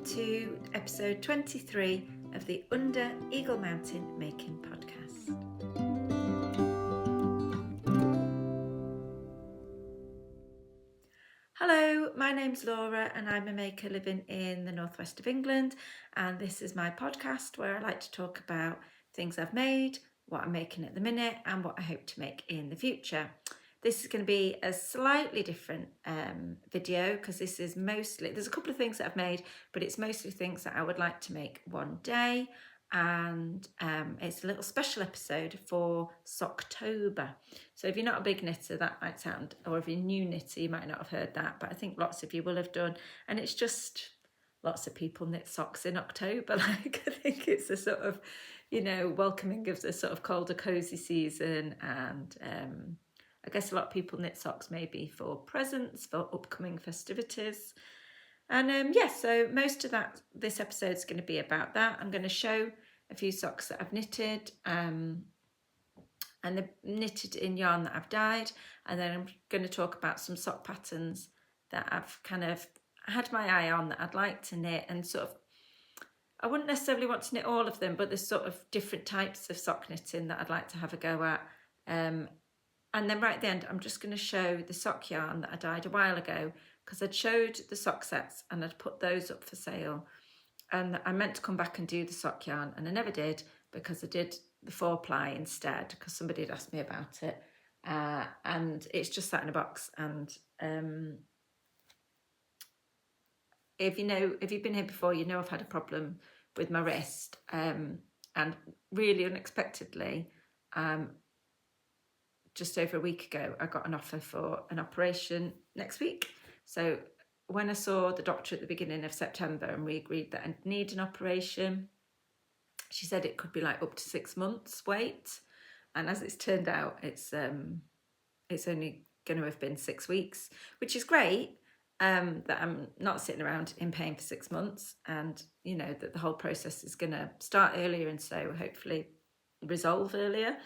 to episode 23 of the Under Eagle Mountain Making Podcast. Hello, my name's Laura and I'm a maker living in the northwest of England, and this is my podcast where I like to talk about things I've made, what I'm making at the minute and what I hope to make in the future. This is going to be a slightly different video because this is mostly, there's a couple of things that I've made, but it's mostly things that I would like to make one day, and it's a little special episode for Socktober. So if you're not a big knitter, that might sound, or if you're a new knitter, you might not have heard that, but I think lots of you will have done, and it's just lots of people knit socks in October. Like, I think it's a sort of, welcoming of the sort of colder, cozy season, and I guess a lot of people knit socks maybe for presents, for upcoming festivities. And so most of this episode is going to be about that. I'm going to show a few socks that I've knitted, and they're knitted in yarn that I've dyed. And then I'm going to talk about some sock patterns that I've kind of had my eye on that I'd like to knit, and sort of, I wouldn't necessarily want to knit all of them, but there's sort of different types of sock knitting that I'd like to have a go at. And then right at the end, I'm just going to show the sock yarn that I dyed a while ago, because I'd showed the sock sets and I'd put those up for sale. And I meant to come back and do the sock yarn, and I never did, because I did the 4-ply instead, because somebody had asked me about it. And it's just sat in a box. And if you've been here before, you know I've had a problem with my wrist. And really unexpectedly, just over a week ago, I got an offer for an operation next week. So when I saw the doctor at the beginning of September and we agreed that I need an operation, she said it could be like up to 6 months wait. And as it's turned out, it's only going to have been 6 weeks, which is great, that I'm not sitting around in pain for 6 months, and that the whole process is going to start earlier and so hopefully resolve earlier.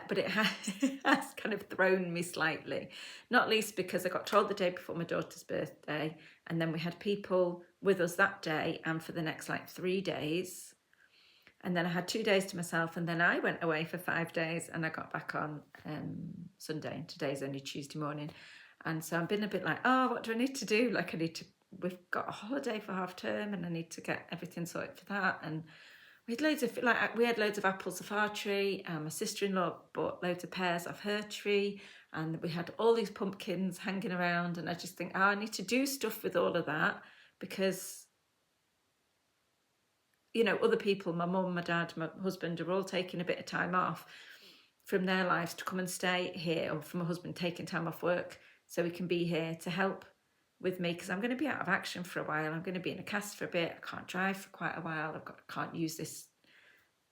But it has kind of thrown me slightly, not least because I got told the day before my daughter's birthday, and then we had people with us that day and for the next 3 days. And then I had 2 days to myself, and then I went away for 5 days, and I got back on Sunday, and today's only Tuesday morning. And so I've been a bit like, oh, what do I need to do? We've got a holiday for half term, and I need to get everything sorted for that. And we had loads of apples off our tree, and my sister-in-law bought loads of pears off her tree, and we had all these pumpkins hanging around, and I just think, I need to do stuff with all of that, because other people, my mum, my dad, my husband, are all taking a bit of time off from their lives to come and stay here, or for my husband taking time off work so he can be here to help with me, because I'm going to be out of action for a while. I'm going to be in a cast for a bit. I can't drive for quite a while. I can't use this.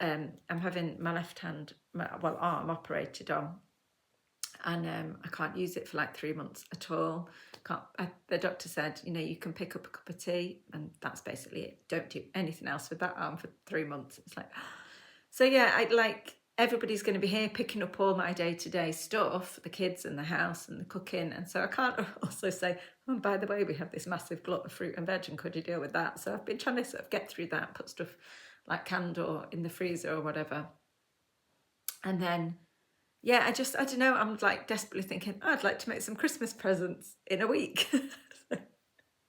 I'm having my left hand, arm operated on, and I can't use it for 3 months at all. The doctor said, you can pick up a cup of tea, and that's basically it. Don't do anything else with that arm for 3 months. It's so yeah, everybody's going to be here picking up all my day-to-day stuff, the kids and the house and the cooking. And so I can't also say, oh, by the way, we have this massive glut of fruit and veg, and could you deal with that? So I've been trying to sort of get through that, put stuff like canned or in the freezer or whatever. And then, yeah, I don't know, I'm desperately thinking, I'd like to make some Christmas presents in a week.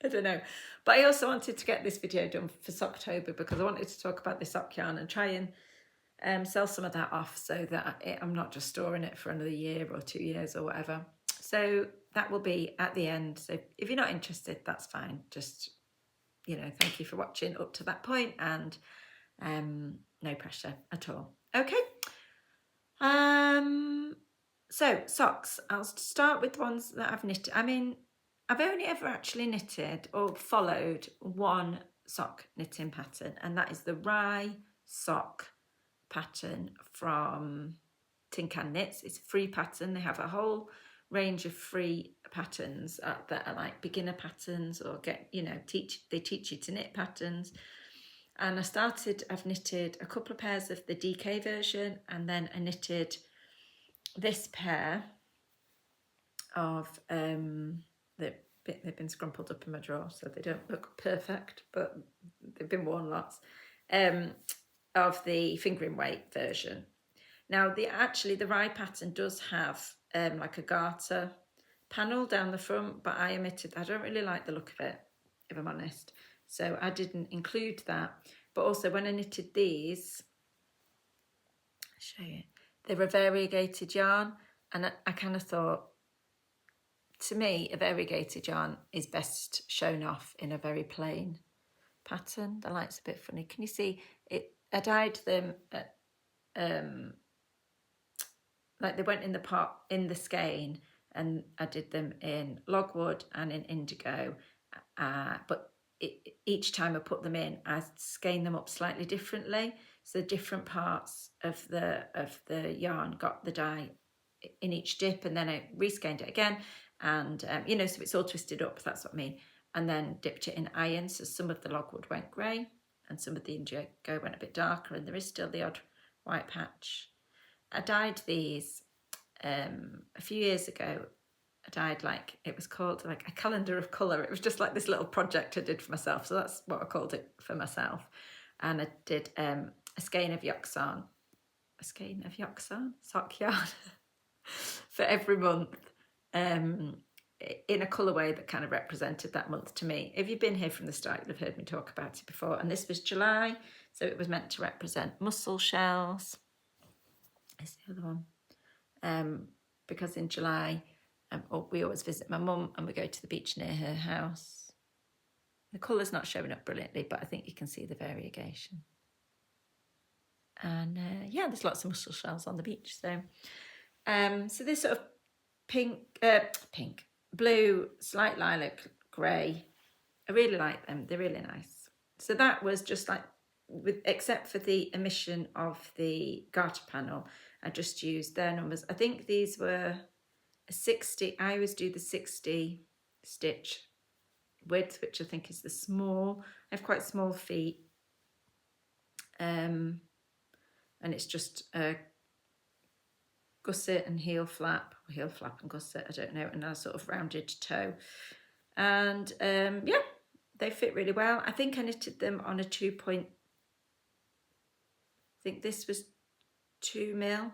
I don't know. But I also wanted to get this video done for Socktober, because I wanted to talk about this sock yarn and try and sell some of that off, so that I'm not just storing it for another year or 2 years or whatever. So that will be at the end. So if you're not interested, that's fine. Just, thank you for watching up to that point, and no pressure at all. Okay. So socks, I'll start with the ones that I've knitted. I mean, I've only ever actually knitted or followed one sock knitting pattern, and that is the Rye sock pattern from Tin Can Knits. It's a free pattern. They have a whole range of free patterns that are like beginner patterns, or they teach you to knit patterns. And I've knitted a couple of pairs of the DK version, and then I knitted this pair of they've been scrumpled up in my drawer, so they don't look perfect, but they've been worn lots, of the fingering weight version. Now, the rye pattern does have like a garter panel down the front, but I don't really like the look of it, if I'm honest. So I didn't include that. But also when I knitted these, I'll show you, they were variegated yarn, and I kind of thought, to me, a variegated yarn is best shown off in a very plain pattern. The light's a bit funny. Can you see it? I dyed them at, like they went in the pot in the skein, and I did them in logwood and in indigo, but each time I put them in, I skein them up slightly differently, so different parts of the yarn got the dye in each dip, and then I reskeined it again, and so it's all twisted up, that's what I mean, and then dipped it in iron, so some of the logwood went grey and some of the indigo went a bit darker, and there is still the odd white patch. I dyed these a few years ago. I dyed, like, it was called like a calendar of colour. It was just like this little project I did for myself, so that's what I called it for myself. And I did a skein of sock yarn for every month, in a colourway that kind of represented that month to me. If you've been here from the start, you'll have heard me talk about it before. And this was July, so it was meant to represent mussel shells. Is the other one, because in July we always visit my mum and we go to the beach near her house. The colour's not showing up brilliantly, but I think you can see the variegation. And there's lots of mussel shells on the beach. So this sort of pink, blue, slight lilac, grey. I really like them. They're really nice. So that was just like, except for the omission of the garter panel, I just used their numbers. I think these were a 60. I always do the 60 stitch width, which I think is the small. I have quite small feet, and it's just a gusset and heel flap and gusset, I don't know, and a sort of rounded toe. And they fit really well. I think I knitted them on a 2 point. I think this was 2 mil,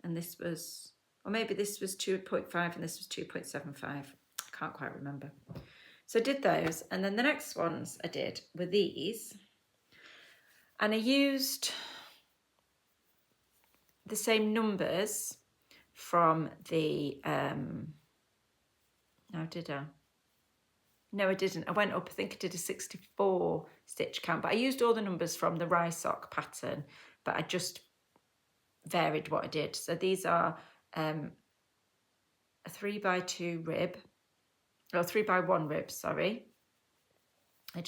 and this was, or maybe this was 2.5 and this was 2.75. I can't quite remember. So I did those, and then the next ones I did were these, and I used the same numbers from the no, did I? No, I didn't. I went up, I think I did a 64 stitch count, but I used all the numbers from the rye sock pattern, but I just varied what I did. So these are a 3x2 rib, or 3x1 rib, sorry. I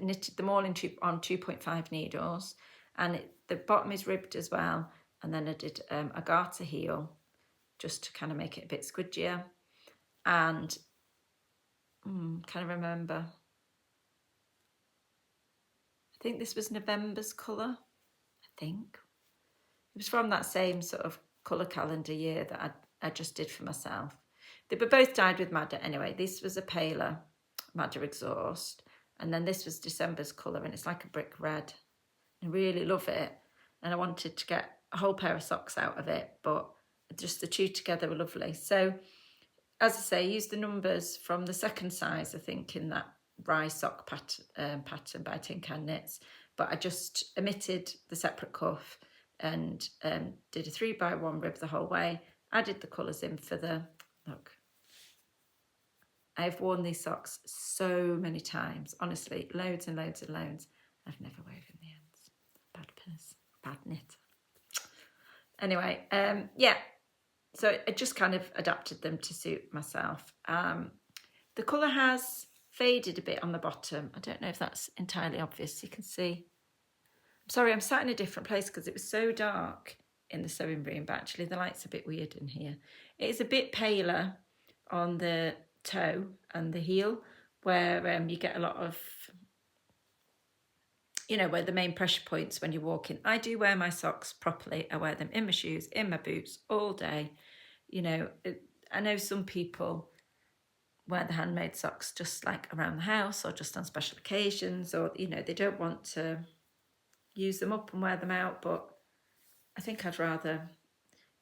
knitted them all on 2.5 needles, and the bottom is ribbed as well. And then I did a garter heel just to kind of make it a bit squidgier. And can't remember. I think this was November's colour. I think it was from that same sort of colour calendar year that I just did for myself. They were both dyed with Madder anyway. This was a paler Madder exhaust, and then this was December's colour, and it's like a brick red. I really love it, and I wanted to get a whole pair of socks out of it, but just the two together were lovely. So as I say, I used the numbers from the second size, I think, in that rye sock pattern by Tin Can Knits, but I just omitted the separate cuff and did a 3x1 rib the whole way. Added the colours in for the look. I've worn these socks so many times, honestly, loads and loads and loads. I've never woven the ends. Bad person, bad knit. Anyway, so I just kind of adapted them to suit myself. The colour has faded a bit on the bottom. I don't know if that's entirely obvious. You can see. I'm sorry, I'm sat in a different place because it was so dark in the sewing room, but actually the light's a bit weird in here. It is a bit paler on the toe and the heel, where you get a lot of, where the main pressure points when you're walking. I do wear my socks properly. I wear them in my shoes, in my boots all day. I know some people wear the handmade socks just like around the house or just on special occasions, or they don't want to use them up and wear them out, but I think I'd rather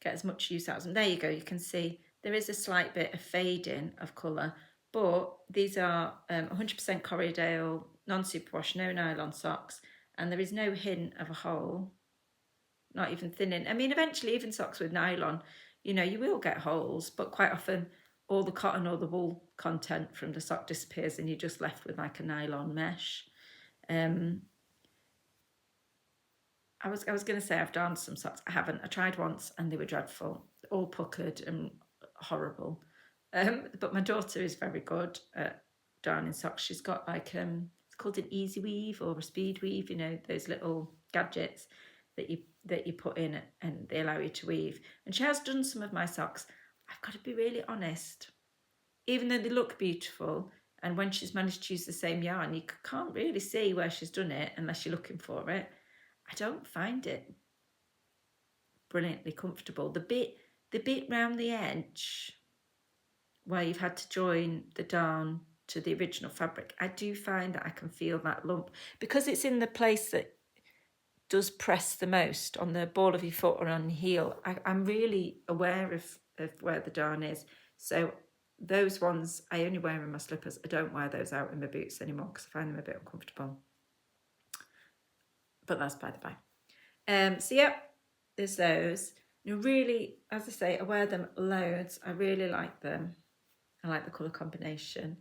get as much use out of them. There you go, you can see there is a slight bit of fading of colour, but these are 100% Corriedale, non-superwash, no nylon socks, and there is no hint of a hole, not even thinning. I mean, eventually even socks with nylon, you will get holes, but quite often all the cotton or the wool content from the sock disappears and you're just left with like a nylon mesh. I was going to say I've darned some socks. I haven't. I tried once and they were dreadful, all puckered and horrible. But my daughter is very good at darning socks. She's got like it's called an easy weave or a speed weave. Those little gadgets that you put in and they allow you to weave. And she has done some of my socks. I've got to be really honest. Even though they look beautiful, and when she's managed to use the same yarn, you can't really see where she's done it unless you're looking for it. I don't find it brilliantly comfortable. The bit round the edge where you've had to join the darn to the original fabric, I do find that I can feel that lump because it's in the place that does press the most, on the ball of your foot or on your heel. I'm really aware of where the darn is. So those ones I only wear in my slippers. I don't wear those out in my boots anymore because I find them a bit uncomfortable. But that's by the by. So yeah, there's those. Really, as I say, I wear them loads. I really like them. I like the colour combination.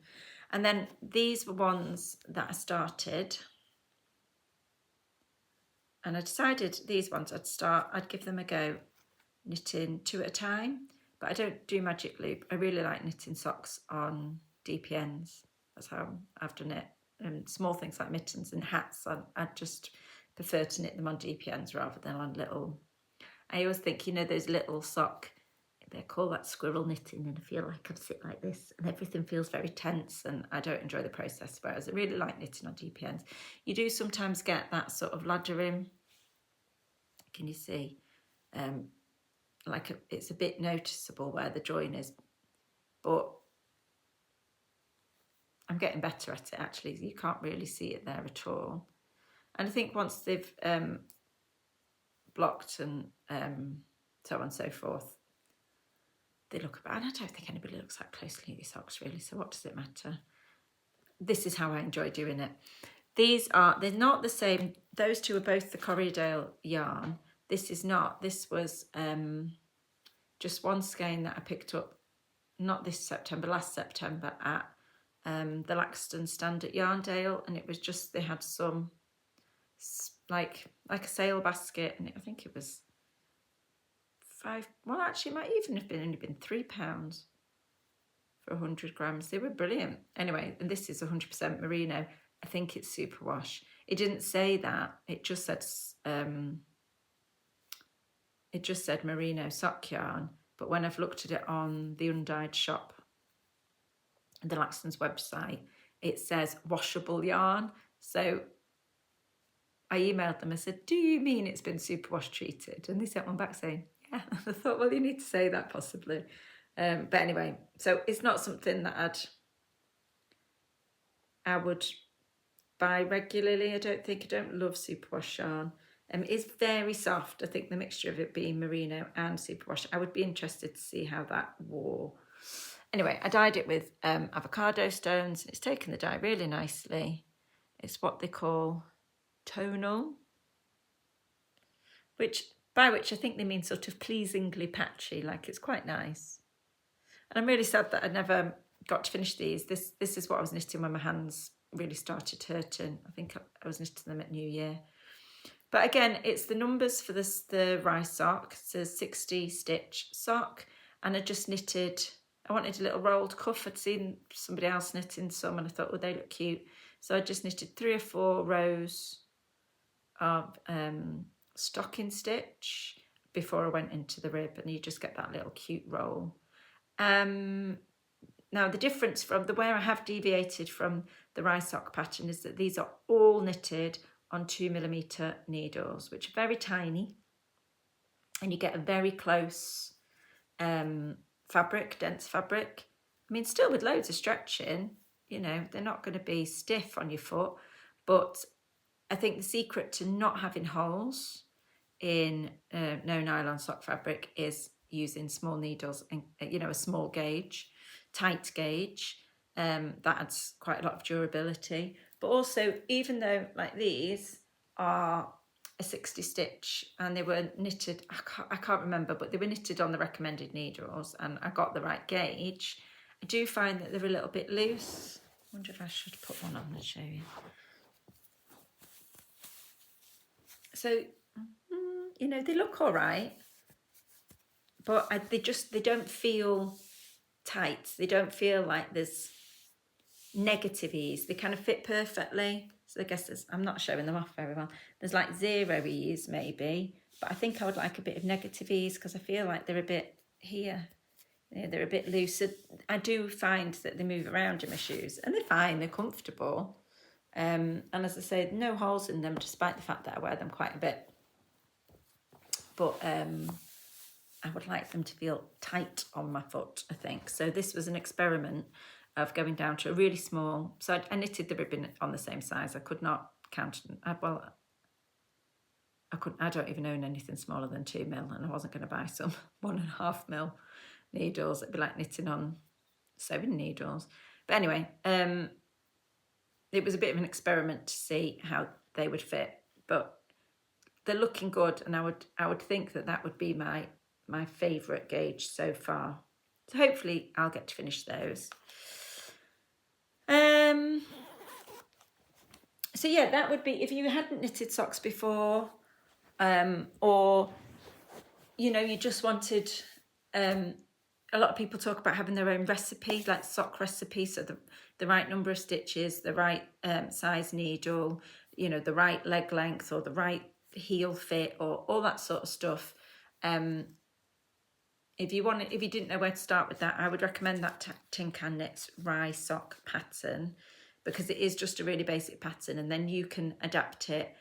And then these were ones that I started. And I decided these ones I'd give them a go knitting 2 at a time. But I don't do magic loop. I really like knitting socks on DPNs. That's how I've done it. And small things like mittens and hats, I just prefer to knit them on DPNs rather than on little. I always think, those little sock, they call that squirrel knitting, and I feel like I sit like this and everything feels very tense and I don't enjoy the process, whereas I really like knitting on DPNs. You do sometimes get that sort of laddering. Can you see? It's a bit noticeable where the join is, but I'm getting better at it actually. You can't really see it there at all. And I think once they've blocked and so on and so forth, they look about, and I don't think anybody looks that closely at these socks really, so what does it matter? This is how I enjoy doing it. They're not the same. Those two are both the Corriedale yarn. This is not. This was just one skein that I picked up, not this September, last September at the Laxton stand at Yarndale, and it was just, they had some like a sale basket, and I think it was £5. Well, actually, it might even have only been £3 for 100 grams. They were brilliant. Anyway, and this is 100% merino. I think it's superwash. It didn't say that. It just said merino sock yarn. But when I've looked at it on the Undyed shop, the Laxton's website, it says washable yarn. So I emailed them and said, do you mean it's been superwash treated? And they sent one back saying, yeah. I thought, well, you need to say that possibly. But anyway, so it's not something that I would buy regularly. I don't love superwash yarn. It's very soft. I think the mixture of it being merino and superwash, I would be interested to see how that wore. Anyway, I dyed it with avocado stones. It's taken the dye really nicely. It's what they call tonal, by which I think they mean sort of pleasingly patchy, like it's quite nice. And I'm really sad that I never got to finish these. This is what I was knitting when my hands really started hurting. I think I was knitting them at New Year. But again, it's the numbers for the rice sock. It's a 60 stitch sock, and I just knitted, I wanted a little rolled cuff. I'd seen somebody else knitting some and I thought, oh, they look cute. So I just knitted 3 or 4 rows of stocking stitch before I went into the rib, and you just get that little cute roll. Now the difference from where I have deviated from the rice sock pattern is that these are all knitted on 2mm needles, which are very tiny, and you get a very close fabric, dense fabric. I mean, still with loads of stretching, you know, they're not going to be stiff on your foot, but I think the secret to not having holes in no nylon sock fabric is using small needles and, you know, a small gauge, tight gauge. That adds quite a lot of durability. But also, even though like these are a 60 stitch and they were knitted, I can't remember, but they were knitted on the recommended needles and I got the right gauge, I do find that they're a little bit loose. I wonder if I should put one on and show you. So, you know, they look all right, but they don't feel tight. They don't feel like there's negative ease. They kind of fit perfectly. So I guess I'm not showing them off very well. There's like 0 ease maybe, but I think I would like a bit of negative ease because I feel like they're a bit here. You know, they're a bit loose. I do find that they move around in my shoes and they're fine, they're comfortable. And as I say, no holes in them despite the fact that I wear them quite a bit. But I would like them to feel tight on my foot, I think. So this was an experiment of going down to a really small, so I knitted the ribbon on the same size. I could not count, well, I don't even own anything smaller than 2 mil, and I wasn't going to buy some 1.5 mil needles. It'd be like knitting on sewing needles. But anyway, it was a bit of an experiment to see how they would fit, but they're looking good, and I would think that would be my favourite gauge so far. So hopefully I'll get to finish those. So yeah, that would be if you hadn't knitted socks before, or you know, you just wanted. A lot of people talk about having their own recipe, like sock recipe, so the right number of stitches, the right size needle, you know, the right leg length or the right heel fit or all that sort of stuff. If you didn't know where to start with that, I would recommend that Tin Can Knits Rye sock pattern, because it is just a really basic pattern, and then you can adapt it.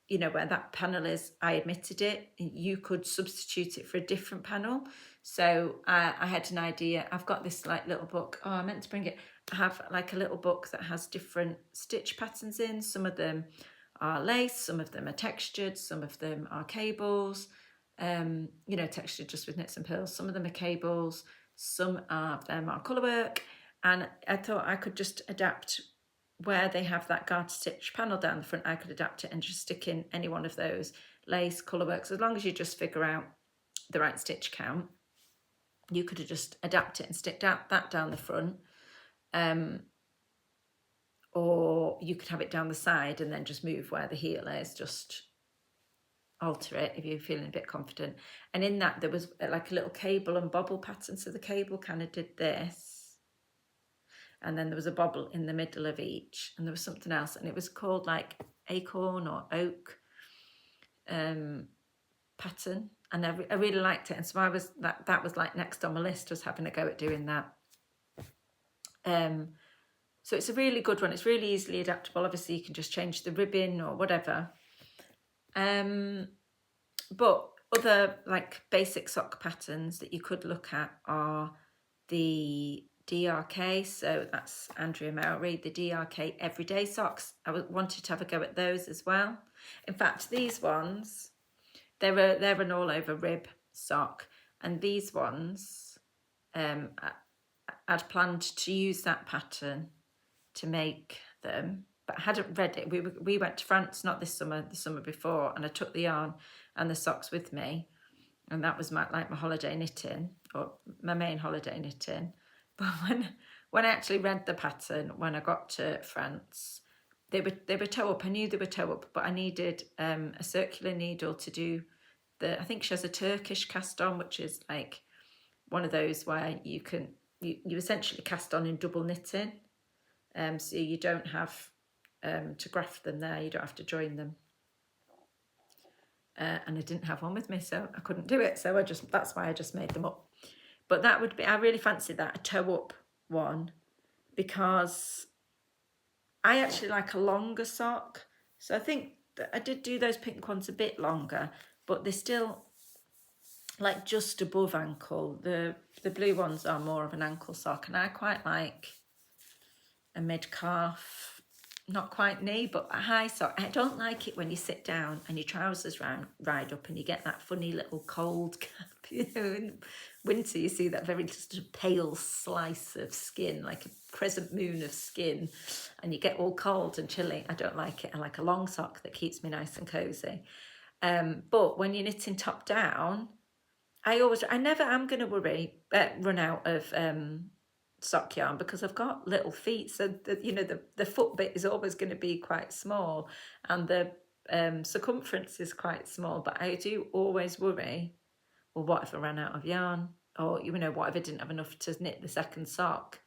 You know, where that panel is, I admitted it, you could substitute it for a different panel. So I had an idea. I've got this like little book. Oh, I meant to bring it. I have like a little book that has different stitch patterns in. Some of them are lace, some of them are textured, some of them are cables. You know, textured just with knits and purls. Some of them are cables, some of them are colourwork. And I thought I could just adapt where they have that garter stitch panel down the front. I could adapt it and just stick in any one of those lace, colourworks. As long as you just figure out the right stitch count, you could just adapt it and stick that down the front. Or you could have it down the side and then just move where the heel is, just alter it if you're feeling a bit confident. And in that there was like a little cable and bobble pattern, so the cable kind of did this, and then there was a bobble in the middle of each, and there was something else, and it was called like acorn or oak pattern, and I really liked it, and so I was that was like next on my list, was having a go at doing that. So it's a really good one. It's really easily adaptable. Obviously you can just change the ribbon or whatever. But other like basic sock patterns that you could look at are the DRK, so that's Andrea Mowry, the DRK everyday socks. I wanted to have a go at those as well. In fact, these ones, they're an all over rib sock, and these ones, I'd planned to use that pattern to make them, but I hadn't read it. We went to France, not this summer, the summer before, and I took the yarn and the socks with me, and that was my holiday knitting, or my main holiday knitting. But when I actually read the pattern when I got to France, they were toe up. I knew they were toe up, but I needed a circular needle to do I think she has a Turkish cast on, which is like one of those where you essentially cast on in double knitting. So you don't have to graft them there, you don't have to join them. And I didn't have one with me, so I couldn't do it. So that's why I just made them up. But that would be, I really fancied that, a toe up one, because I actually like a longer sock. So I think that I did do those pink ones a bit longer, but they're still like just above ankle. The blue ones are more of an ankle sock, and I quite like a mid-calf, not quite knee, but a high sock. I don't like it when you sit down and your trousers ride up and you get that funny little cold cap. In winter you see that very just a pale slice of skin, like a crescent moon of skin, and you get all cold and chilly. I don't like it. I like a long sock that keeps me nice and cozy. But when you're knitting top down, I never am going to run out of sock yarn, because I've got little feet, so the foot bit is always going to be quite small, and the circumference is quite small. But I do always worry, well, what if I ran out of yarn, or what if I didn't have enough to knit the second sock?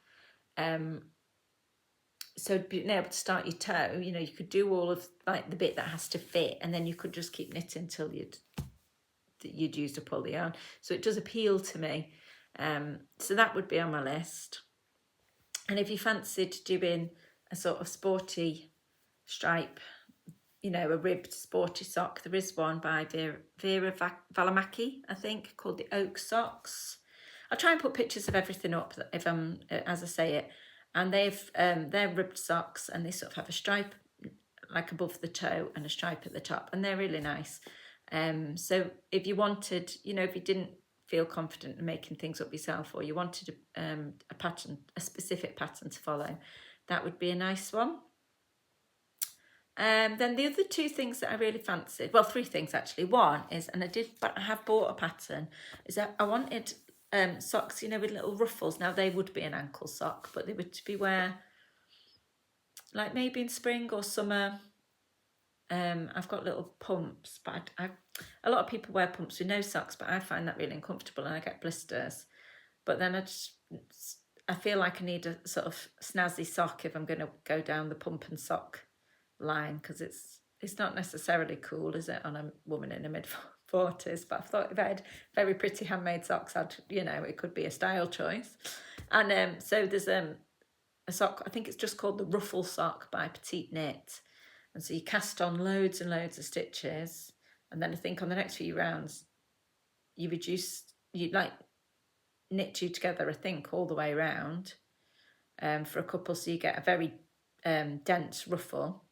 So being able to start your toe, you could do all of like the bit that has to fit, and then you could just keep knitting till you'd used up all the yarn. So it does appeal to me. So that would be on my list. And if you fancied doing a sort of sporty stripe, a ribbed sporty sock, there is one by Vera Valimaki, I think, called the Oak Socks. I'll try and put pictures of everything up if I'm as I say it. And they're ribbed socks, and they sort of have a stripe like above the toe and a stripe at the top, and they're really nice. So if you wanted, if you didn't feel confident in making things up yourself, or you wanted a pattern, a specific pattern to follow, that would be a nice one. Then the other two things that I really fancied, well, three things actually. One is, and I have bought a pattern, is that I wanted socks, with little ruffles. Now they would be an ankle sock, but they would be wear like maybe in spring or summer. I've got little pumps, but a lot of people wear pumps with no socks, but I find that really uncomfortable and I get blisters. But then I feel like I need a sort of snazzy sock if I'm going to go down the pump and sock line, because it's not necessarily cool, is it, on a woman in her mid-40s? But I thought if I had very pretty handmade socks, it could be a style choice. And so there's a sock, I think it's just called the Ruffle Sock by Petite Knit. And so you cast on loads and loads of stitches, and then I think on the next few rounds you knit two together, I think, all the way around for a couple, so you get a very dense ruffle,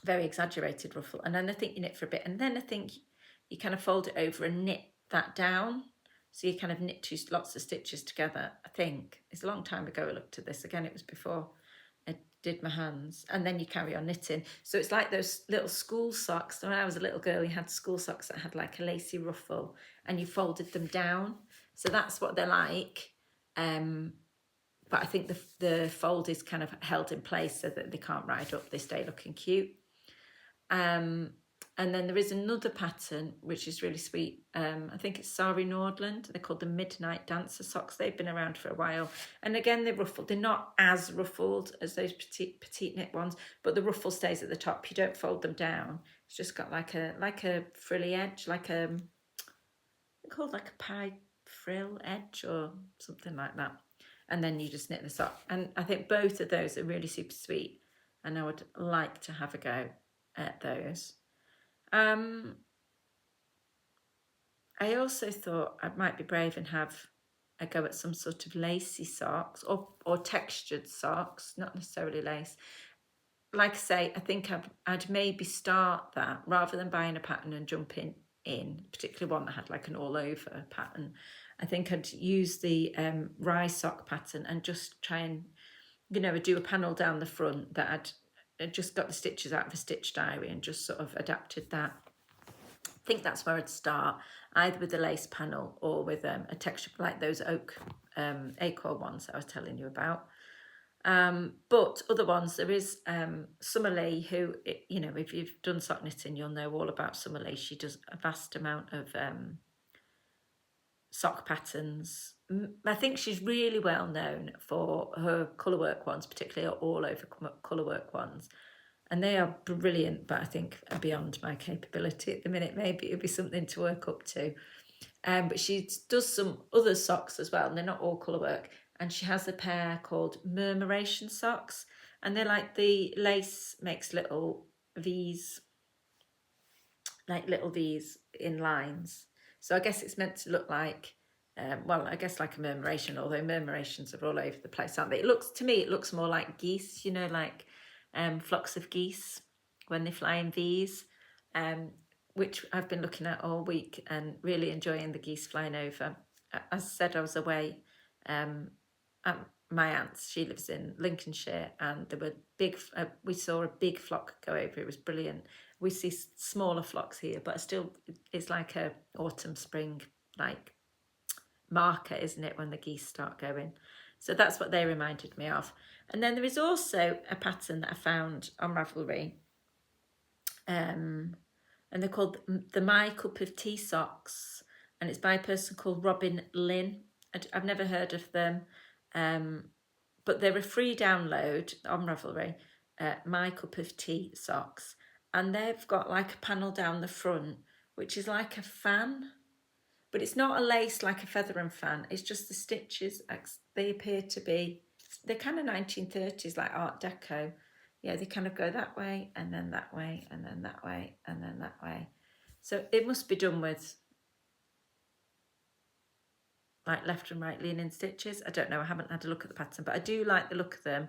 very exaggerated ruffle, and then I think you knit for a bit, and then I think you kind of fold it over and knit that down, so you kind of knit lots of stitches together. I think it's a long time ago I looked at this. Again, it was before I did my hands, and then you carry on knitting. So it's like those little school socks. When I was a little girl, you had school socks that had like a lacy ruffle, and you folded them down. So that's what they're like. But I think the fold is kind of held in place so that they can't ride up. They stay looking cute. And then there is another pattern which is really sweet. I think it's Sari Nordland. They're called the Midnight Dancer socks. They've been around for a while. And again, they're ruffled. They're not as ruffled as those petite knit ones, but the ruffle stays at the top. You don't fold them down. It's just got like a frilly edge, called like a pie frill edge or something like that. And then you just knit the sock. And I think both of those are really super sweet, and I would like to have a go at those. I also thought I might be brave and have a go at some sort of lacy socks or textured socks, not necessarily lace. Like I say, I think I'd maybe start that rather than buying a pattern and jumping in, particularly one that had like an all over pattern. I think I'd use the rye sock pattern and just try and, do a panel down the front that I'd just got the stitches out of a stitch diary and just sort of adapted that. I think that's where I'd start, either with a lace panel or with a texture like those oak acorn ones that I was telling you about. But other ones, there is Summer Lee, who, if you've done sock knitting, you'll know all about Summer Lee. She does a vast amount of sock patterns. I think she's really well known for her colourwork ones, particularly her all over colourwork ones. And they are brilliant, but I think are beyond my capability at the minute. Maybe it would be something to work up to. But she does some other socks as well, and they're not all colourwork. And she has a pair called Murmuration socks, and they're like the lace makes little V's, like little V's in lines. So I guess it's meant to look like, well, I guess like a murmuration, although murmurations are all over the place, aren't they? To me, it looks more like geese, you know, like flocks of geese when they fly in V's, which I've been looking at all week and really enjoying the geese flying over. As I said, I was away at my aunt's. She lives in Lincolnshire, and there were we saw a big flock go over. It was brilliant. We see smaller flocks here, but still, it's like a autumn, spring, like marker, isn't it, when the geese start going? So that's what they reminded me of. And then there is also a pattern that I found on Ravelry, and they're called the My Cup of Tea socks, and it's by a person called Robin Lynn. I've never heard of them, but they're a free download on Ravelry. My Cup of Tea socks, and they've got like a panel down the front which is like a fan, but it's not a lace like a feather fan. It's just the stitches. They appear to be, they're kind of 1930s, like Art Deco. Yeah, they kind of go that way and then that way and then that way and then that way. So it must be done with like left and right leaning stitches. I don't know, I haven't had a look at the pattern, but I do like the look of them.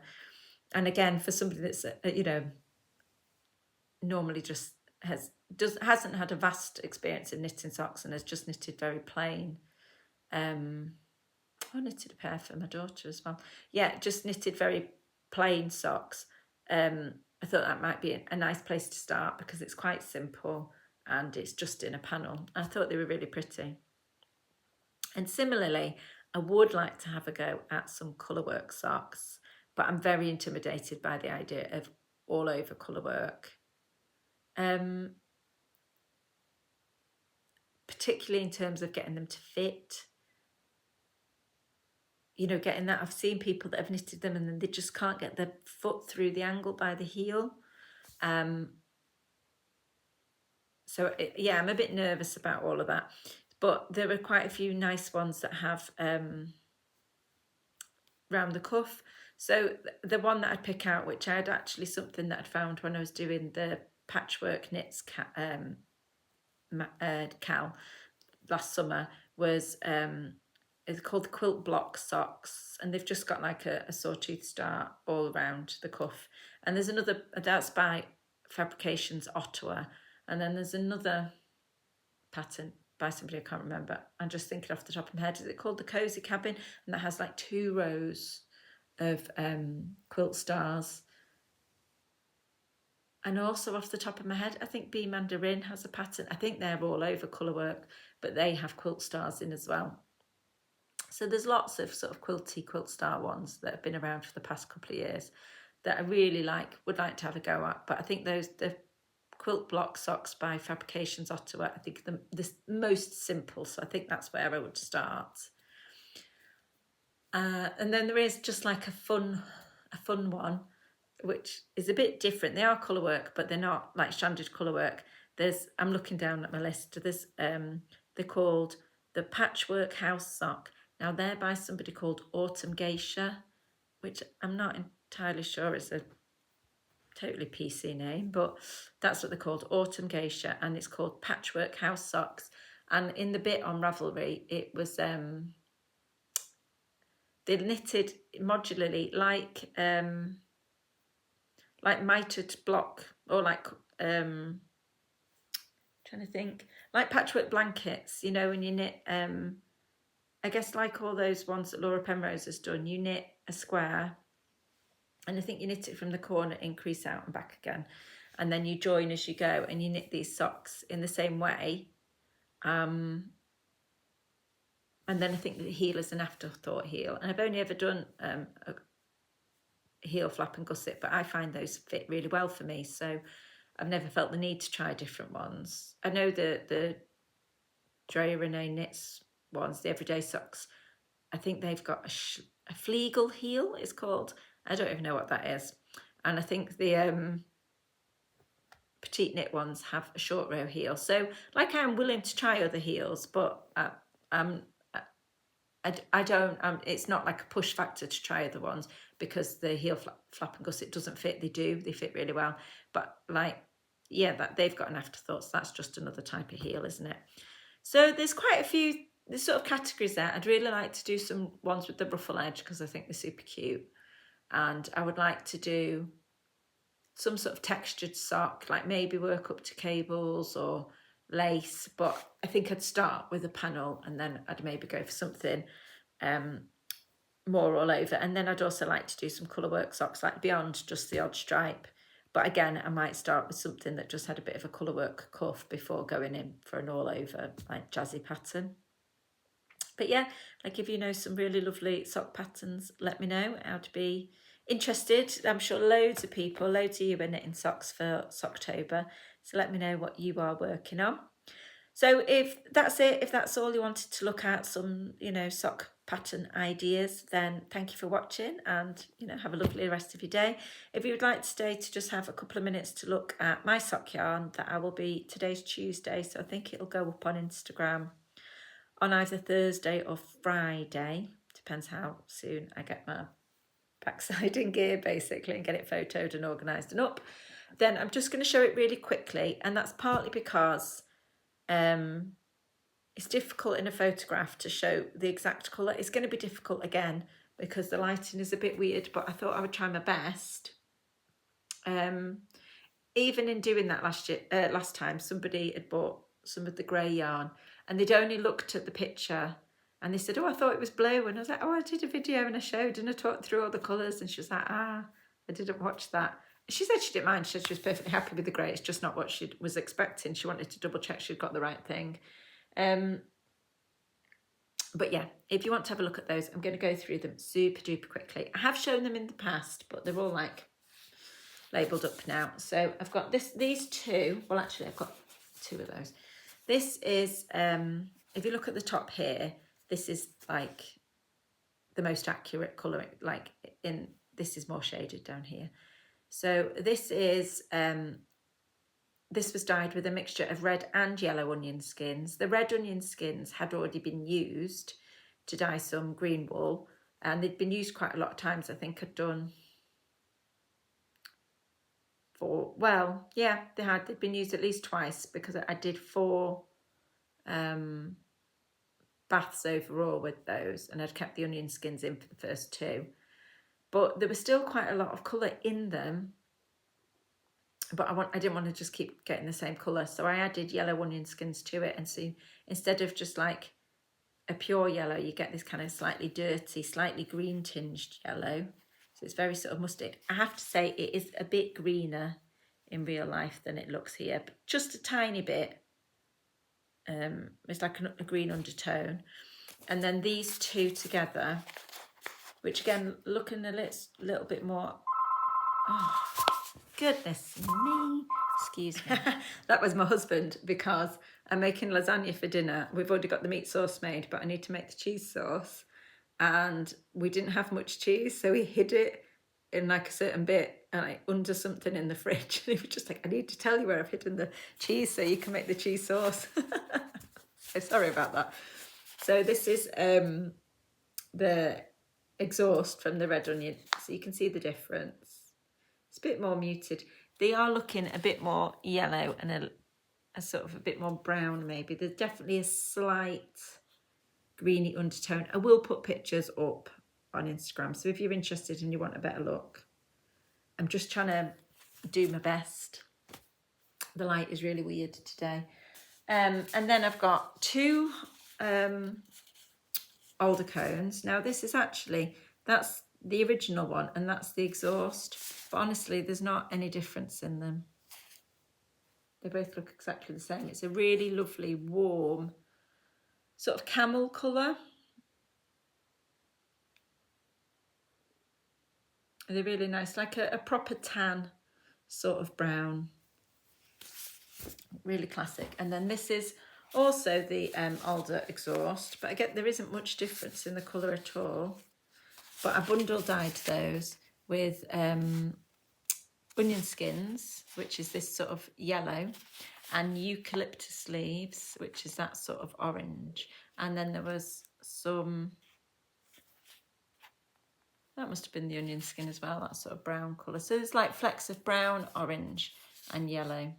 And again, for somebody that's you know, normally just hasn't had a vast experience in knitting socks and has just knitted very plain, I knitted a pair for my daughter as well. Yeah, just knitted very plain socks. I thought that might be a nice place to start because it's quite simple and it's just in a panel. I thought they were really pretty. And similarly, I would like to have a go at some colourwork socks, but I'm very intimidated by the idea of all over colourwork. Particularly in terms of getting them to fit. You know, getting that, I've seen people that have knitted them and then they just can't get their foot through the angle by the heel. So yeah, I'm a bit nervous about all of that. But there are quite a few nice ones that have round the cuff. So the one that I'd pick out, which I had actually something that I'd found when I was doing the patchwork knits Cal last summer, was it's called the quilt block socks, and they've just got like a sawtooth star all around the cuff. And there's another, that's by Fabrications Ottawa, and then there's another pattern by somebody I can't remember. I'm just thinking off the top of my head. Is it called the Cozy Cabin? And that has like 2 rows of quilt stars. And also off the top of my head, I think Bee Mandarin has a pattern. I think they're all over colourwork, but they have quilt stars in as well. So there's lots of sort of quilty quilt star ones that have been around for the past couple of years that I really would like to have a go at. But I think the quilt block socks by Fabrications Ottawa, I think the most simple. So I think that's where I would start. And then there is just like a fun one, which is a bit different. They are colourwork, but they're not like stranded colourwork. I'm looking down at my list. They're called the Patchwork House Sock. Now they're by somebody called Autumn Geisha, which I'm not entirely sure is a totally PC name, but that's what they're called, Autumn Geisha, and it's called Patchwork House Socks. And in the bit on Ravelry, it was they're knitted modularly like mitered block, or like trying to think, like patchwork blankets, you know, when you knit I guess like all those ones that Laura Penrose has done, you knit a square and I think you knit it from the corner, increase out and back again, and then you join as you go, and you knit these socks in the same way. And then I think the heel is an afterthought heel, and I've only ever done a heel flap and gusset, but I find those fit really well for me, so I've never felt the need to try different ones. I know the Drea Renee knits ones, the everyday socks, I think they've got a Flegel heel, it's called. I don't even know what that is. And I think the petite knit ones have a short row heel. So like, I'm willing to try other heels, but I don't, it's not like a push factor to try other ones, because the heel flap and gusset doesn't fit. They fit really well. But like, yeah, they've got an afterthought, so that's just another type of heel, isn't it? So there's quite a few there's sort of categories there. I'd really like to do some ones with the ruffle edge because I think they're super cute. And I would like to do some sort of textured sock, like maybe work up to cables or lace. But I think I'd start with a panel and then I'd maybe go for something more all over. And then I'd also like to do some colourwork socks, like beyond just the odd stripe. But again, I might start with something that just had a bit of a colourwork cuff before going in for an all over, like jazzy pattern. But yeah, like if you know some really lovely sock patterns, let me know. I'd be interested. I'm sure loads of you are knitting socks for Socktober. So let me know what you are working on. So if that's it, if that's all you wanted to look at, some, sock pattern ideas, then thank you for watching and, have a lovely rest of your day. If you would like to stay to just have a couple of minutes to look at my sock yarn, today's Tuesday, so I think it'll go up on Instagram on either Thursday or Friday. Depends how soon I get my backside in gear, basically, and get it photoed and organised and up. Then I'm just going to show it really quickly, and that's partly because it's difficult in a photograph to show the exact colour. It's going to be difficult again because the lighting is a bit weird, but I thought I would try my best. Even in doing that last time, somebody had bought some of the grey yarn and they'd only looked at the picture and they said, oh, I thought it was blue. And I was like, oh, I did a video and I showed and I talked through all the colours. And she was like, I didn't watch that. She said she didn't mind. She said she was perfectly happy with the grey. It's just not what she was expecting. She wanted to double check she'd got the right thing. But yeah, if you want to have a look at those, I'm going to go through them super duper quickly. I have shown them in the past, but they're all like labelled up now. So I've got these two. Well, actually, I've got two of those. This is, if you look at the top here, this is like the most accurate colouring. This is more shaded down here. So this is this was dyed with a mixture of red and yellow onion skins. The red onion skins had already been used to dye some green wool, and they'd been used quite a lot of times. I think I'd done they'd been used at least twice because I did 4 baths overall with those, and I'd kept the onion skins in for the first 2. But there was still quite a lot of colour in them, but I didn't want to just keep getting the same colour, so I added yellow onion skins to it. And so instead of just like a pure yellow, you get this kind of slightly dirty, slightly green tinged yellow. So it's very sort of musty. I have to say it is a bit greener in real life than it looks here, but just a tiny bit. It's like a green undertone. And then these two together, which again, looking a little bit more, oh, goodness me, excuse me. That was my husband, because I'm making lasagna for dinner. We've already got the meat sauce made, but I need to make the cheese sauce. And we didn't have much cheese, so he hid it in like a certain bit and like under something in the fridge. And he was just like, I need to tell you where I've hidden the cheese so you can make the cheese sauce. So sorry about that. So this is the exhaust from the red onion. So you can see the difference. It's a bit more muted. They are looking a bit more yellow and a sort of a bit more brown maybe. There's definitely a slight greeny undertone. I will put pictures up on Instagram, so if you're interested and you want a better look. I'm just trying to do my best. The light is really weird today. And then I've got 2 older cones. Now this is that's the original one and that's the exhaust, but honestly there's not any difference in them. They both look exactly the same. It's a really lovely warm sort of camel colour. They're really nice, like a proper tan sort of brown. Really classic. And then this is also the Alder exhaust, but again, there isn't much difference in the colour at all. But I bundle dyed those with onion skins, which is this sort of yellow, and eucalyptus leaves, which is that sort of orange. And then there was some, that must have been the onion skin as well, that sort of brown colour. So there's like flecks of brown, orange and yellow.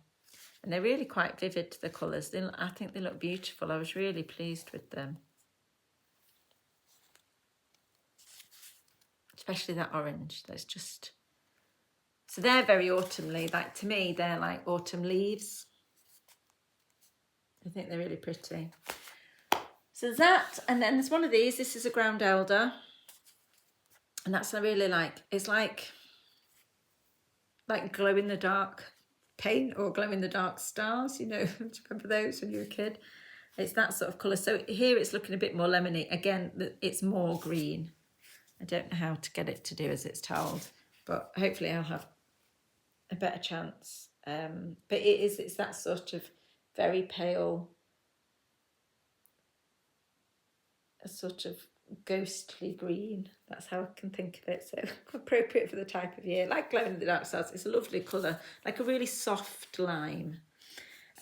And they're really quite vivid, the colours. I think they look beautiful. I was really pleased with them. Especially that orange. That's just... So they're very autumnly. Like, to me, they're like autumn leaves. I think they're really pretty. So there's that. And then there's one of these. This is a ground elder. And that's I really like. It's like glow-in-the-dark paint or glow-in-the-dark stars, you know. Do you remember those when you were a kid? It's that sort of colour. So here it's looking a bit more lemony. Again, it's more green. I don't know how to get it to do as it's told, but hopefully I'll have a better chance. But it's that sort of very pale, a sort of ghostly green. That's how I can think of it. So appropriate for the type of year. Like glow in the dark stars. It's a lovely colour, like a really soft lime.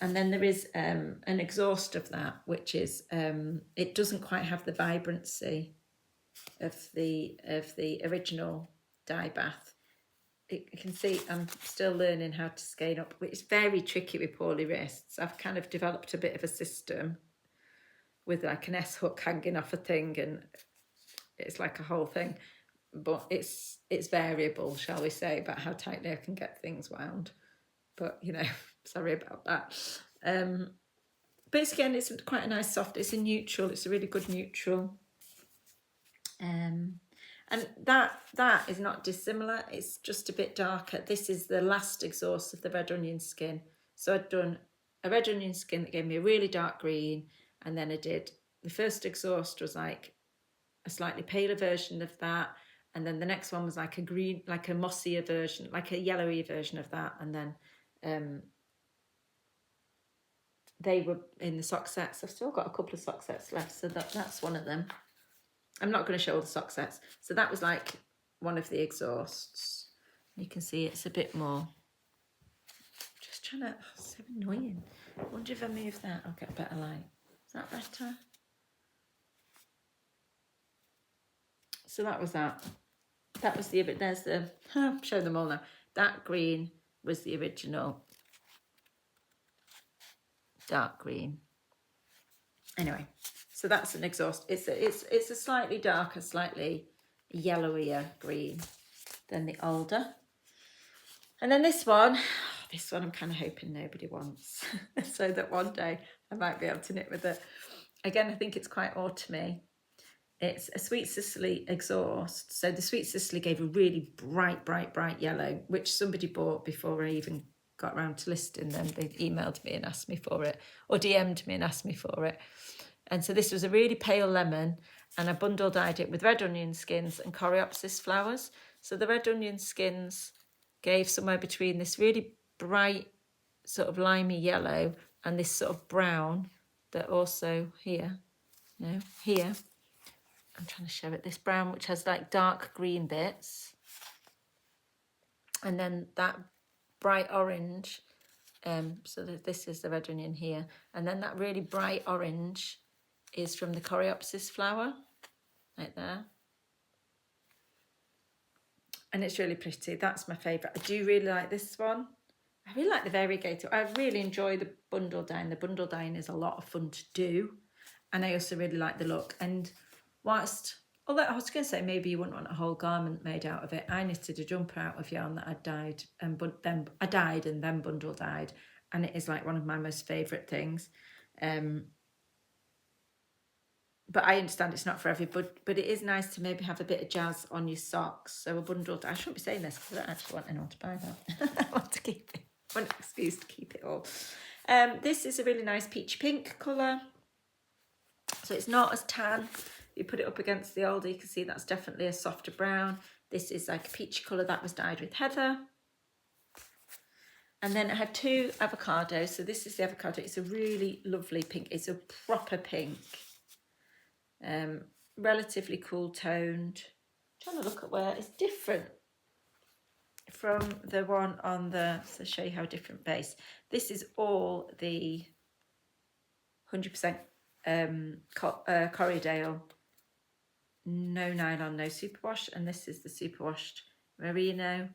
And then there is an exhaust of that, which is it doesn't quite have the vibrancy of the original dye bath. You can see I'm still learning how to scale up, which is very tricky with poorly wrists. I've kind of developed a bit of a system with like an S hook hanging off a thing, and it's like a whole thing, but it's variable, shall we say, about how tightly I can get things wound. But you know, sorry about that. But it's quite a nice soft. It's a neutral. It's a really good neutral. And that is not dissimilar. It's just a bit darker. This is the last exhaust of the red onion skin. So I'd done a red onion skin that gave me a really dark green, and then I did the first exhaust was like a slightly paler version of that, and then the next one was like a green, like a mossier version, like a yellowy version of that, and then they were in the sock sets. I've still got a couple of sock sets left, so that's one of them. I'm not going to show all the sock sets. So that was like one of the exhausts. You can see it's a bit more. Just trying to, so annoying. I wonder if I move that, I'll get better light. Is that better? So that was that. That was there's the, I'll show them all now. That green was the original dark green. Anyway, so that's an exhaust. It's a slightly darker, slightly yellowier green than the older. And then this one I'm kind of hoping nobody wants, so that one day I might be able to knit with it. Again, I think it's quite autumny. It's a Sweet Sicily exhaust. So the Sweet Sicily gave a really bright yellow, which somebody bought before I even got around to listing them. They emailed me and asked me for it, or DM'd me and asked me for it. And so this was a really pale lemon, and I bundle dyed it with red onion skins and coreopsis flowers. So the red onion skins gave somewhere between this really bright sort of limey yellow and this sort of brown that also here, here, I'm trying to show it, this brown which has like dark green bits, and then that bright orange, so this is the red onion here, and then that really bright orange is from the coreopsis flower, right there. And it's really pretty. That's my favourite. I do really like this one. I really like the variegator. I really enjoy the bundle dyeing. The bundle dyeing is a lot of fun to do. And I also really like the look. And although I was going to say maybe you wouldn't want a whole garment made out of it, I knitted a jumper out of yarn that I dyed, but then I dyed and then bundle dyed. And it is like one of my most favourite things. But I understand it's not for everybody, but it is nice to maybe have a bit of jazz on your socks. So a bundle, I shouldn't be saying this because I don't actually want anyone to buy that. I want to keep it, I want an excuse to keep it all. This is a really nice peachy pink colour. So it's not as tan. You put it up against the older, you can see that's definitely a softer brown. This is like a peachy colour that was dyed with heather. And then I have two avocados. So this is the avocado. It's a really lovely pink. It's a proper pink. Relatively cool toned. I'm trying to look at where it's different from the one on the, so show you how different base. This is all the 100% Corriedale, no nylon, no superwash, and this is the superwashed merino.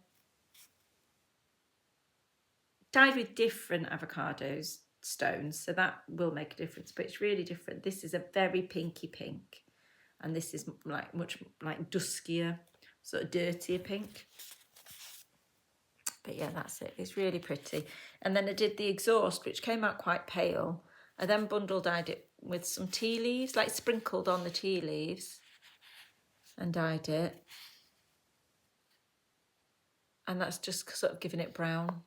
dyed with different avocados stones, so that will make a difference, but it's really different. This is a very pinky pink, and this is like much like duskier, sort of dirtier pink. But yeah, that's it. It's really pretty. And then I did the exhaust, which came out quite pale. I then bundle dyed it with some tea leaves, like sprinkled on the tea leaves, and dyed it. And that's just sort of giving it brown.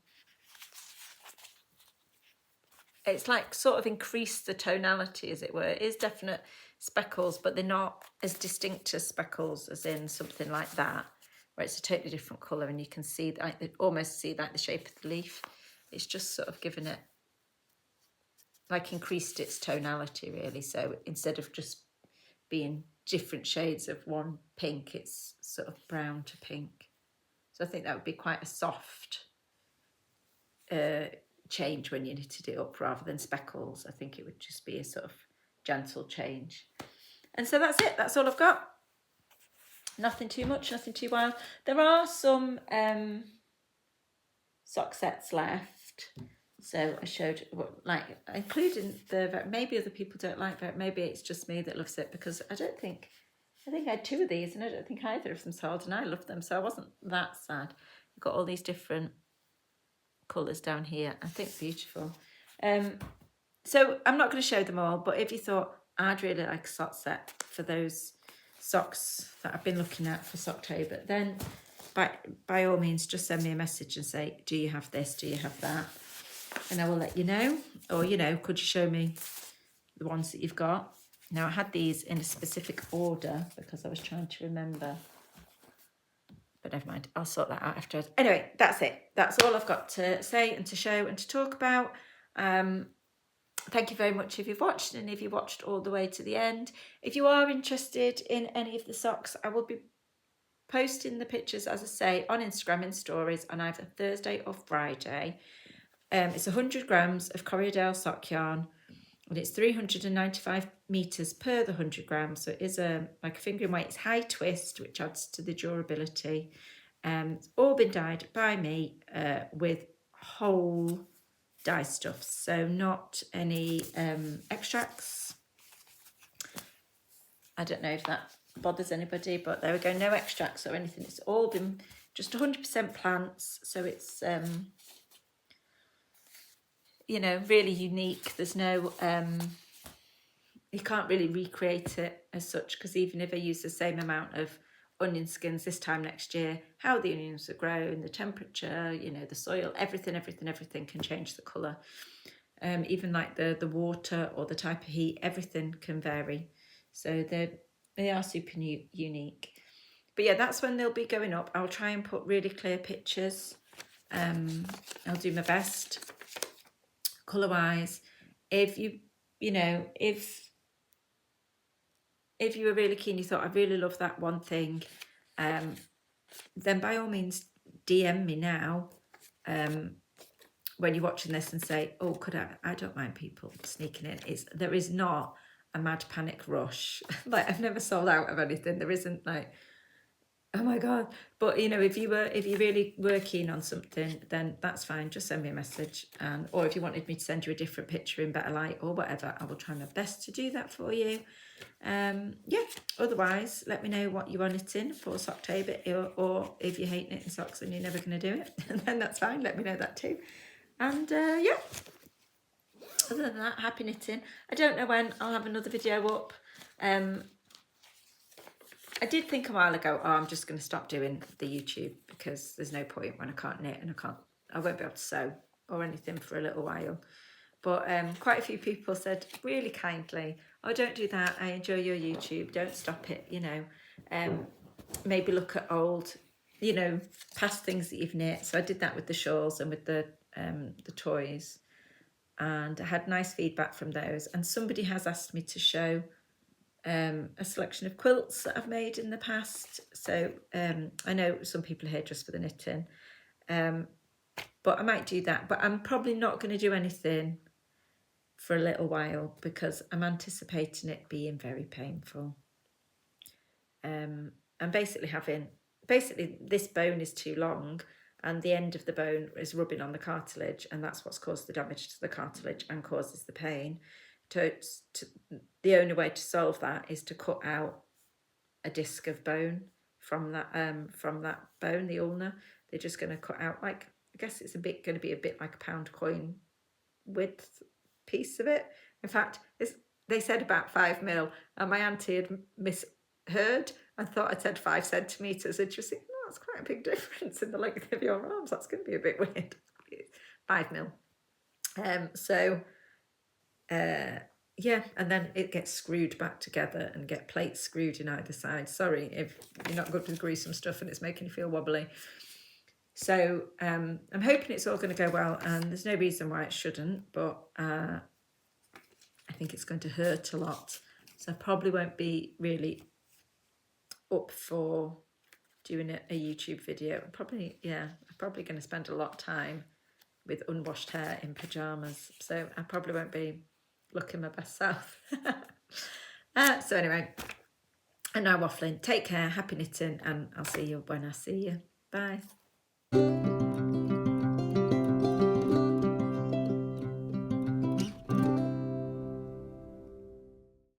It's like sort of increased the tonality, as it were. It is definite speckles, but they're not as distinct as speckles as in something like that, where it's a totally different colour and you can see, like, almost see like the shape of the leaf. It's just sort of given it, like, increased its tonality, really. So instead of just being different shades of one pink, it's sort of brown to pink. So I think that would be quite a soft change when you knitted it up, rather than speckles. I think it would just be a sort of gentle change. And so that's it. That's all I've got. Nothing too much, nothing too wild. There are some sock sets left. So I showed, like, including the, maybe other people don't like that. Maybe it's just me that loves it, because I think I had 2 of these and I don't think either of them sold, and I love them. So I wasn't that sad. I've got all these different colours down here. I think beautiful. So I'm not going to show them all, but if you thought I'd really like a sock set for those socks that I've been looking at for Socktober, then by all means just send me a message and say, do you have this, do you have that, and I will let you know. Or, you know, could you show me the ones that you've got? Now, I had these in a specific order because I was trying to remember, but never mind, I'll sort that out afterwards. Anyway, that's it. That's all I've got to say and to show and to talk about. Thank you very much if you've watched, and if you watched all the way to the end. If you are interested in any of the socks, I will be posting the pictures, as I say, on Instagram in stories on either Thursday or Friday. It's 100 grams of Corriedale sock yarn, and it's 395 meters per the 100 grams. So it is like a fingering weight. It's high twist, which adds to the durability. It's all been dyed by me with whole dye stuff, so not any extracts. I don't know if that bothers anybody, but there we go, no extracts or anything. It's all been just 100% plants, so it's you know, really unique. There's no you can't really recreate it as such, because even if I use the same amount of onion skins this time next year, how the onions are grown, the temperature, you know, the soil, everything can change the colour. Even like the water or the type of heat, everything can vary. So they are super unique. But yeah, that's when they'll be going up. I'll try and put really clear pictures. I'll do my best colour wise. If you know, if you were really keen, you thought, I really love that one thing, then by all means DM me now when you're watching this and say, oh, could I don't mind people sneaking in. There is not a mad panic rush. Like, I've never sold out of anything. There isn't like, oh my God. But you know, if you really were keen on something, then that's fine. Just send me a message. Or if you wanted me to send you a different picture in better light or whatever, I will try my best to do that for you. Yeah, otherwise, let me know what you are knitting for Socktober, or if you hate knitting socks and you're never going to do it, then that's fine. Let me know that too. And yeah, other than that, happy knitting. I don't know when I'll have another video up. I did think a while ago, oh, I'm just going to stop doing the YouTube, because there's no point when I can't knit and I won't be able to sew or anything for a little while. But quite a few people said really kindly, oh, don't do that. I enjoy your YouTube. Don't stop it, you know. Maybe look at old, you know, past things that you've knit. So I did that with the shawls and with the toys. And I had nice feedback from those. And somebody has asked me to show a selection of quilts that I've made in the past. So I know some people are here just for the knitting, but I might do that. But I'm probably not going to do anything for a little while, because I'm anticipating it being very painful. And basically this bone is too long, and the end of the bone is rubbing on the cartilage, and that's what's caused the damage to the cartilage and causes the pain. The only way to solve that is to cut out a disc of bone from that bone, the ulna. They're just going to cut out, like, I guess it's going to be a bit like a pound coin width piece of it. In fact, they said about 5 mil, and my auntie had misheard and thought I'd said 5 centimetres, and she was thinking, oh, that's quite a big difference in the length of your arms. That's going to be a bit weird. 5 mil. Yeah, and then it gets screwed back together and get plates screwed in either side. Sorry if you're not good with gruesome stuff and it's making you feel wobbly. So I'm hoping it's all going to go well, and there's no reason why it shouldn't, but I think it's going to hurt a lot. So I probably won't be really up for doing a YouTube video. I'm probably going to spend a lot of time with unwashed hair in pyjamas. So I probably won't be looking my best self. So anyway, I'm now waffling. Take care, happy knitting, and I'll see you when I see you. Bye.